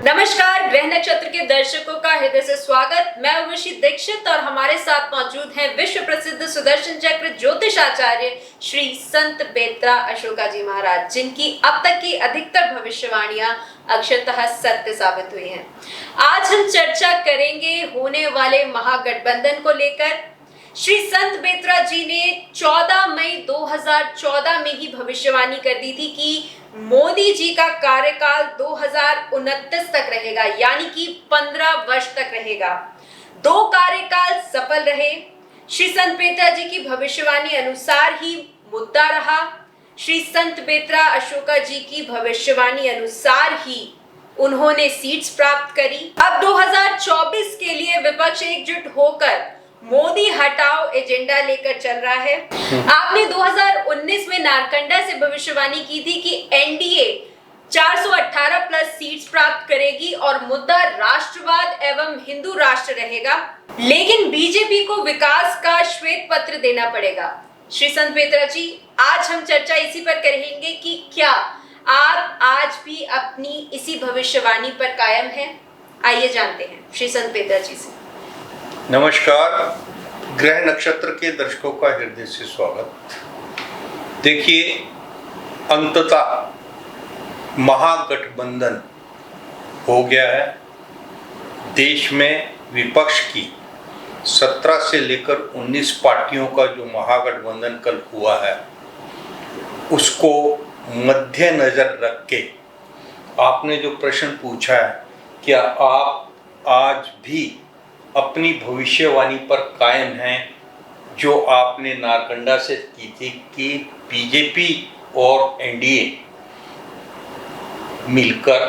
नमस्कार, ग्रह नक्षत्र के दर्शकों का हृदय से स्वागत। मैं उर्वशी दीक्षित और हमारे साथ मौजूद हैं विश्व प्रसिद्ध सुदर्शन चक्र ज्योतिष आचार्य श्री संत बेत्रा अशोका जी महाराज, जिनकी अब तक की अधिकतर भविष्यवाणियां अक्षरतः सत्य साबित हुई हैं। आज हम चर्चा करेंगे होने वाले महागठबंधन को लेकर। श्री संत बेत्रा जी ने 14 मई 2014 में ही भविष्यवाणी कर दी थी कि मोदी जी का कार्यकाल 2029 तक रहेगा, यानी कि 15 वर्ष तक रहेगा। 2 कार्यकाल सफल रहे। श्री संत बेत्रा जी की भविष्यवाणी अनुसार ही मुद्दा रहा। श्री संत बेत्रा अशोका जी की भविष्यवाणी अनुसार ही उन्होंने सीट्स प्राप्त करी। अब 2024 के लिए विपक्ष एकजुट होकर मोदी हटाओ एजेंडा लेकर चल रहा है। आपने 2019 में नारकंडा से भविष्यवाणी की थी कि एनडीए 418 प्लस सीट्स प्राप्त करेगी और मुद्दा राष्ट्रवाद एवं हिंदू राष्ट्र रहेगा, लेकिन बीजेपी को विकास का श्वेत पत्र देना पड़ेगा। श्री संत बेत्रा जी, आज हम चर्चा इसी पर करेंगे कि क्या आप आज भी अपनी इसी भविष्यवाणी पर कायम हैं? आइए जानते हैं श्री संत बेत्रा जी से। नमस्कार, ग्रह नक्षत्र के दर्शकों का हृदय से स्वागत। देखिए, अंततः महागठबंधन हो गया है। देश में विपक्ष की 17 से लेकर 19 पार्टियों का जो महागठबंधन कल हुआ है, उसको मद्देनजर रख के आपने जो प्रश्न पूछा है, क्या आप आज भी अपनी भविष्यवाणी पर कायम हैं जो आपने नारकंडा से की थी कि बीजेपी और एनडीए मिलकर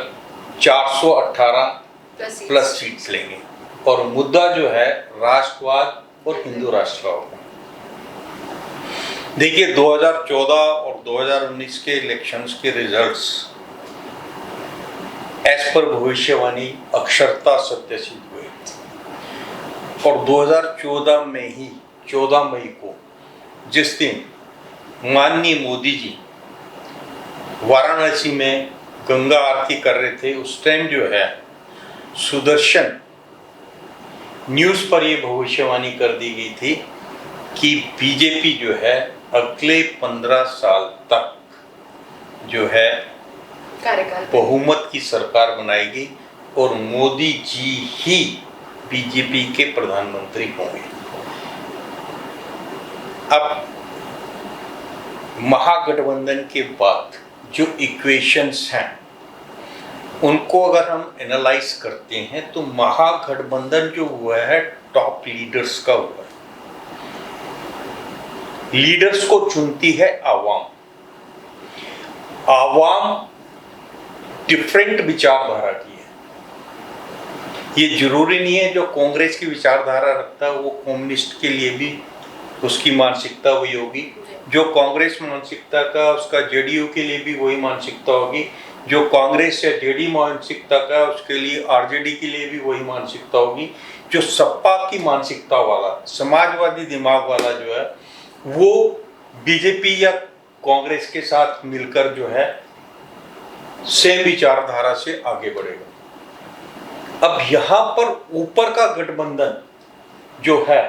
418 प्लस सीट्स लेंगे और मुद्दा जो है राष्ट्रवाद और हिंदू राष्ट्र होगा। देखिए, 2014 और 2019 के इलेक्शंस के रिजल्ट्स एज पर भविष्यवाणी अक्षरता सत्य सिद्ध हुए और 2014 में ही 14 मई को, जिस दिन माननीय मोदी जी वाराणसी में गंगा आरती कर रहे थे, उस टाइम जो है सुदर्शन न्यूज़ पर यह भविष्यवाणी कर दी गई थी कि बीजेपी जो है अगले 15 साल तक जो है बहुमत की सरकार बनाएगी और मोदी जी ही बीजेपी के प्रधानमंत्री होंगे। अब महागठबंधन के बाद जो इक्वेशंस हैं, उनको अगर हम एनालाइज करते हैं तो महागठबंधन जो हुआ है टॉप लीडर्स का हुआ है। लीडर्स को चुनती है आवाम। आवाम डिफरेंट विचारधारा की है। ये जरूरी नहीं है जो कांग्रेस की विचारधारा रखता है वो कम्युनिस्ट के लिए भी उसकी मानसिकता वही होगी, जो कांग्रेस मानसिकता का उसका जेडीयू के लिए भी वही मानसिकता होगी, जो कांग्रेस या जेडी मानसिकता का उसके लिए आरजेडी के लिए भी वही मानसिकता होगी, जो सपा की मानसिकता वाला समाजवादी दिमाग वाला जो है वो बीजेपी या कांग्रेस के साथ मिलकर जो है सेम विचारधारा से आगे बढ़ेगा। अब यहाँ पर ऊपर का गठबंधन जो है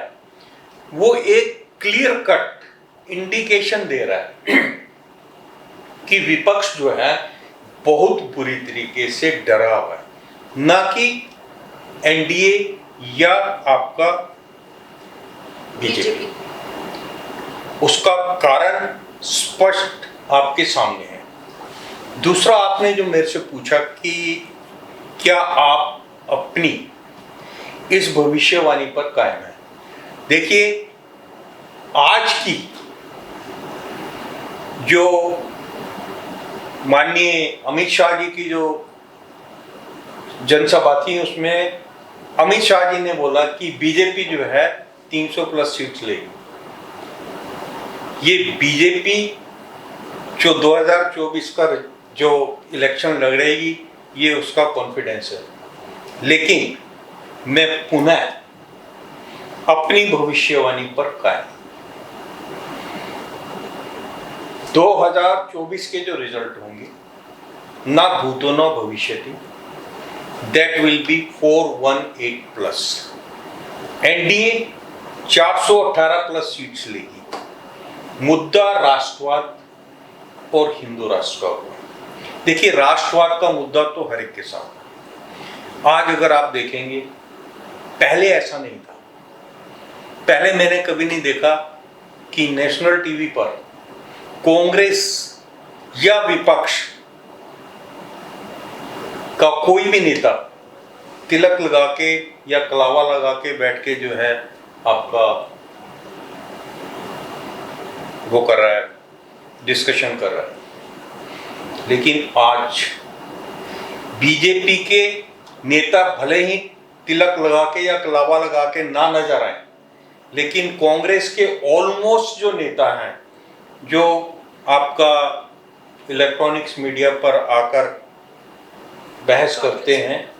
वो एक क्लियर कट इंडिकेशन दे रहा है कि विपक्ष जो है बहुत बुरी तरीके से डरा हुआ है, ना कि एनडीए या आपका बीजेपी। उसका कारण स्पष्ट आपके सामने है। दूसरा, आपने जो मेरे से पूछा कि क्या आप अपनी इस भविष्यवाणी पर कायम है। देखिए, आज की जो माननीय अमित शाह जी की जो जनसभा थी, उसमें अमित शाह जी ने बोला कि बीजेपी जो है 300 प्लस सीट्स लेगी। ये बीजेपी जो 2024 का जो इलेक्शन लड़ रहेगी, ये उसका कॉन्फिडेंस है। लेकिन मैं पुनः अपनी भविष्यवाणी पर कायम। 2024 के जो रिजल्ट होंगे, ना भूतो न भविष्यति, that will be 418 plus. NDA 418 plus seats लेगी। मुद्दा राष्ट्रवाद और हिंदू राष्ट्र का हुआ। देखिए, राष्ट्रवाद का मुद्दा तो हर एक के साथ। आज अगर आप देखेंगे, पहले ऐसा नहीं था। पहले मैंने कभी नहीं देखा कि नेशनल टीवी पर कांग्रेस या विपक्ष का कोई भी नेता तिलक लगा के या कलावा लगा के बैठ के जो है आपका वो कर रहा है, डिस्कशन कर रहा है। लेकिन आज बीजेपी के नेता भले ही तिलक लगा के या कलावा लगा के ना नजर आए, लेकिन कांग्रेस के ऑलमोस्ट जो नेता हैं, जो आपका इलेक्ट्रॉनिक्स मीडिया पर आकर बहस करते हैं,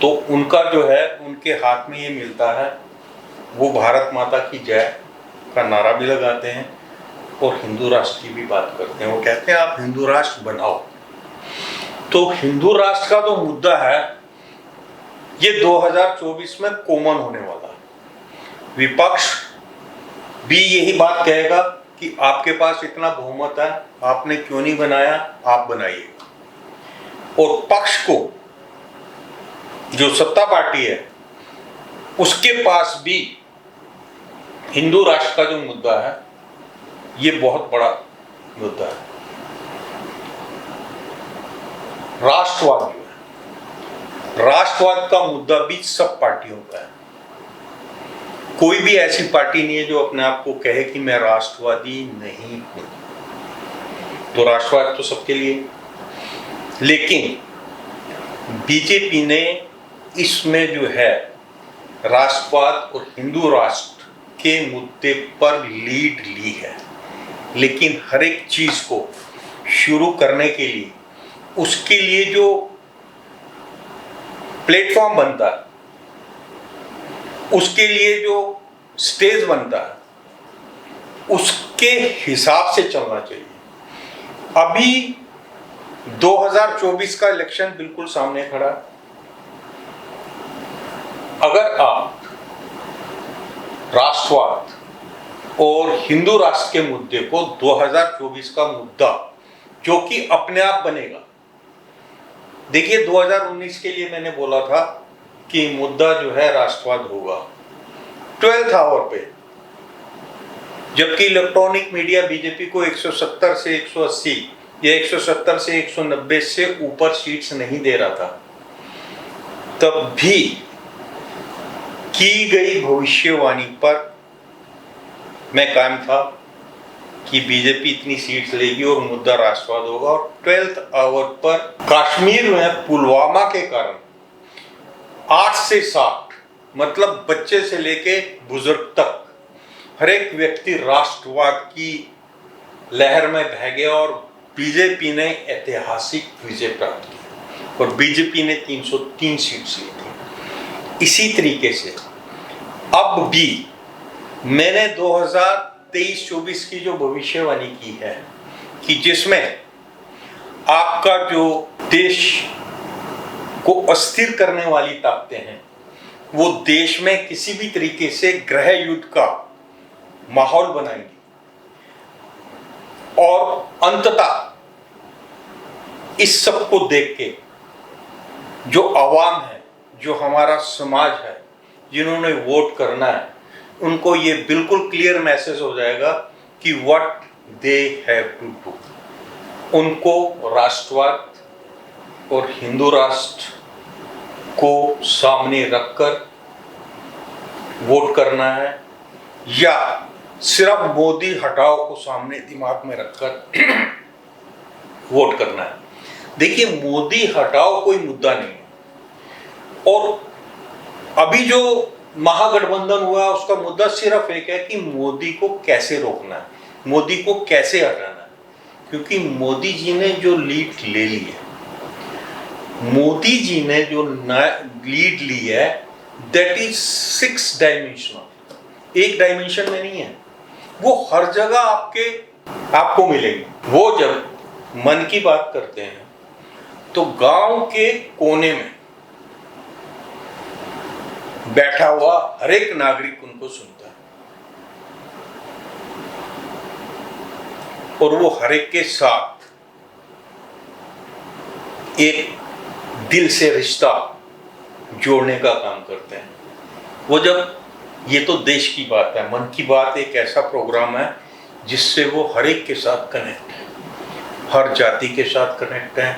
तो उनका जो है, उनके हाथ में ये मिलता है, वो भारत माता की जय का नारा भी लगाते हैं और हिंदू राष्ट्र की भी बात करते हैं। वो कहते हैं आप हिंदू राष्ट्र बनाओ। तो हिंदू राष्ट्र का तो मुद्दा है, ये 2024 में कॉमन होने वाला है। विपक्ष भी यही बात कहेगा कि आपके पास इतना बहुमत है, आपने क्यों नहीं बनाया, आप बनाइए। और पक्ष को, जो सत्ता पार्टी है, उसके पास भी हिंदू राष्ट्र का जो मुद्दा है, ये बहुत बड़ा मुद्दा है। राष्ट्रवाद जो है, राष्ट्रवाद का मुद्दा भी सब पार्टियों का है। कोई भी ऐसी पार्टी नहीं है जो अपने आप को कहे कि मैं राष्ट्रवादी नहीं हूं। तो राष्ट्रवाद तो सबके लिए, लेकिन बीजेपी ने इसमें जो है राष्ट्रवाद और हिंदू राष्ट्र के मुद्दे पर लीड ली है। लेकिन हर एक चीज को शुरू करने के लिए, उसके लिए जो प्लेटफॉर्म बनता है, उसके लिए जो स्टेज बनता है, उसके हिसाब से चलना चाहिए। अभी 2024 का इलेक्शन बिल्कुल सामने खड़ा है। अगर आप राष्ट्रवाद और हिंदू राष्ट्र के मुद्दे को 2024 का मुद्दा, जो कि अपने आप बनेगा, देखिए 2019 के लिए मैंने बोला था कि मुद्दा जो है राष्ट्रवाद होगा 12th आवर पे, जबकि इलेक्ट्रॉनिक मीडिया बीजेपी को 170 से 180 या 170 से 190 से ऊपर सीट्स नहीं दे रहा था। तब भी की गई भविष्यवाणी पर मैं कायम था कि बीजेपी इतनी सीट्स लेगी और मुद्दा राष्ट्रवाद होगा। और 12th आवर पर कश्मीर में पुलवामा के कारण 8 से 60, मतलब बच्चे से लेके बुजुर्ग तक हर एक व्यक्ति राष्ट्रवाद की लहर में बह गया और बीजेपी ने ऐतिहासिक विजय प्राप्त की और बीजेपी ने 303 सीट्स ली थी। इसी तरीके से अब भी मैंने 2023-24 की जो भविष्यवाणी की है कि जिसमें आपका जो देश को अस्थिर करने वाली ताकतें हैं, वो देश में किसी भी तरीके से गृह युद्ध का माहौल बनाएंगी और अंततः इस सब को देख के जो आवाम है, जो हमारा समाज है, जिन्होंने वोट करना है, उनको ये बिल्कुल क्लियर मैसेज हो जाएगा कि what they have to do. उनको राष्ट्रवाद और हिंदू राष्ट्र को सामने रखकर वोट करना है या सिर्फ मोदी हटाओ को सामने दिमाग में रखकर वोट करना है। देखिए, मोदी हटाओ कोई मुद्दा नहीं है और अभी जो महागठबंधन हुआ उसका मुद्दा सिर्फ एक है कि मोदी को कैसे रोकना है, मोदी को कैसे हटाना है। क्योंकि मोदी जी ने जो लीड ले ली है, मोदी जी ने जो लीड ली है, दैट इज 6 डायमेंशनल। एक डायमेंशन में नहीं है, वो हर जगह आपको मिलेगी। वो जब मन की बात करते हैं तो गांव के कोने में बैठा हुआ हर एक नागरिक उनको सुनता है और वो हर एक के साथ एक दिल से रिश्ता जोड़ने का काम करते हैं। वो जब, ये तो देश की बात है, मन की बात एक ऐसा प्रोग्राम है जिससे वो हर एक के साथ कनेक्ट है, हर जाति के साथ कनेक्ट है,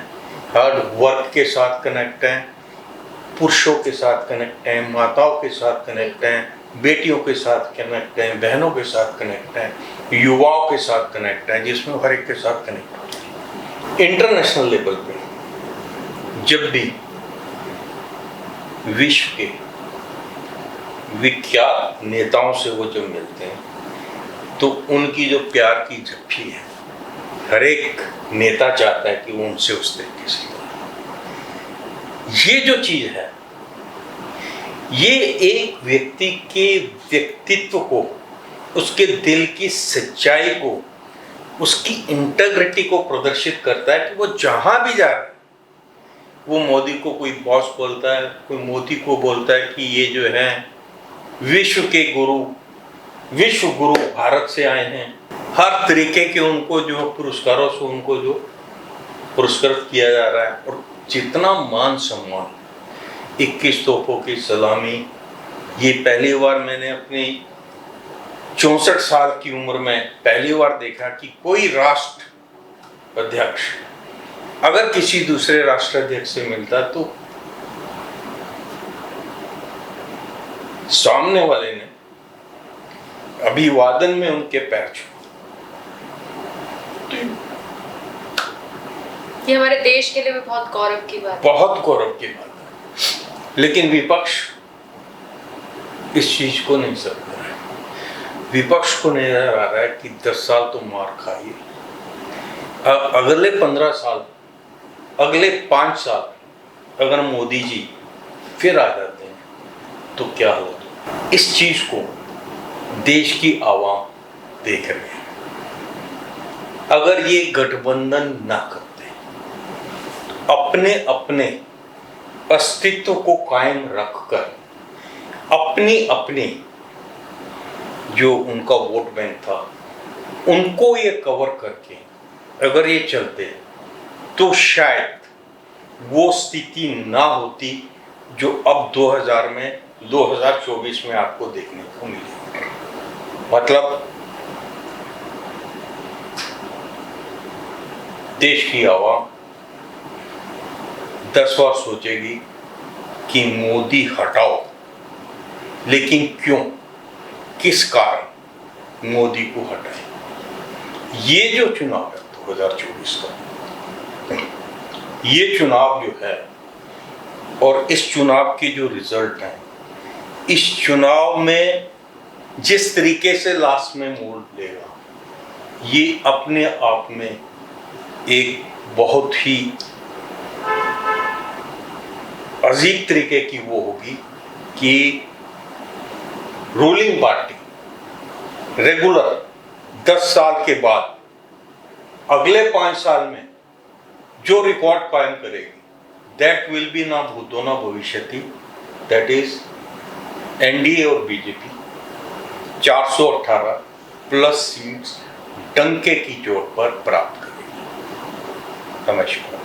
हर वर्ग के साथ कनेक्ट है, पुरुषों के साथ कनेक्ट हैं, माताओं के साथ कनेक्ट हैं, बेटियों के साथ कनेक्ट हैं, बहनों के साथ कनेक्ट हैं, युवाओं के साथ कनेक्ट हैं, जिसमें हर एक के साथ कनेक्ट होते हैं। इंटरनेशनल लेवल पे जब भी विश्व के विख्यात नेताओं से वो जब मिलते हैं तो उनकी जो प्यार की झपकी है, हर एक नेता चाहता है कि वो उनसे उस तरीके से मिले। ये जो चीज है, ये एक व्यक्ति के व्यक्तित्व को, उसके दिल की सच्चाई को, उसकी इंटेग्रिटी को प्रदर्शित करता है कि वो जहां भी जा रहा है, वो मोदी को कोई बॉस बोलता है, कोई मोदी को बोलता है कि ये जो है विश्व के गुरु, विश्व गुरु भारत से आए हैं। हर तरीके के उनको जो पुरस्कारों से उनको जो पुरस्कृत किया जा रहा है और जितना मान सम्मान, 21 तोपों की सलामी, ये पहली बार मैंने अपनी 64 साल की उम्र में पहली बार देखा कि कोई राष्ट्र अध्यक्ष अगर किसी दूसरे राष्ट्राध्यक्ष से मिलता तो सामने वाले ने अभिवादन में उनके पैर छुए। ये हमारे देश के लिए भी बहुत गौरव की बात है। बहुत गौरव की बात है, लेकिन विपक्ष इस चीज को नहीं समझ रहा है। विपक्ष को नजर आ रहा है कि 10 साल तो मार खाइए, अगले 15 साल, अगले 5 साल अगर मोदी जी फिर आ जाते हैं तो क्या होगा। इस चीज को देश की आवाम देख रही है। अगर ये गठबंधन ना करते, अपने अपने अस्तित्व को कायम रखकर अपनी अपनी जो उनका वोट बैंक था उनको ये कवर करके अगर ये चलते तो शायद वो स्थिति ना होती जो अब 2024 में आपको देखने को मिली। मतलब देश की आवाम 10 बार सोचेगी कि मोदी हटाओ, लेकिन क्यों, किस कारण मोदी को हटाए। ये जो चुनाव है 2024 का, ये चुनाव जो है और इस चुनाव के जो रिजल्ट हैं, इस चुनाव में जिस तरीके से लास्ट में मोड़ लेगा, ये अपने आप में एक बहुत ही अजीब तरीके की वो होगी कि रूलिंग पार्टी रेगुलर 10 साल के बाद अगले 5 साल में जो रिकॉर्ड कायम करेगी, दैट विल बी ना भूतो ना भविष्यति, दैट इज एनडीए और बीजेपी 418 प्लस सीट्स डंके की चोट पर प्राप्त करेगी। नमस्कार।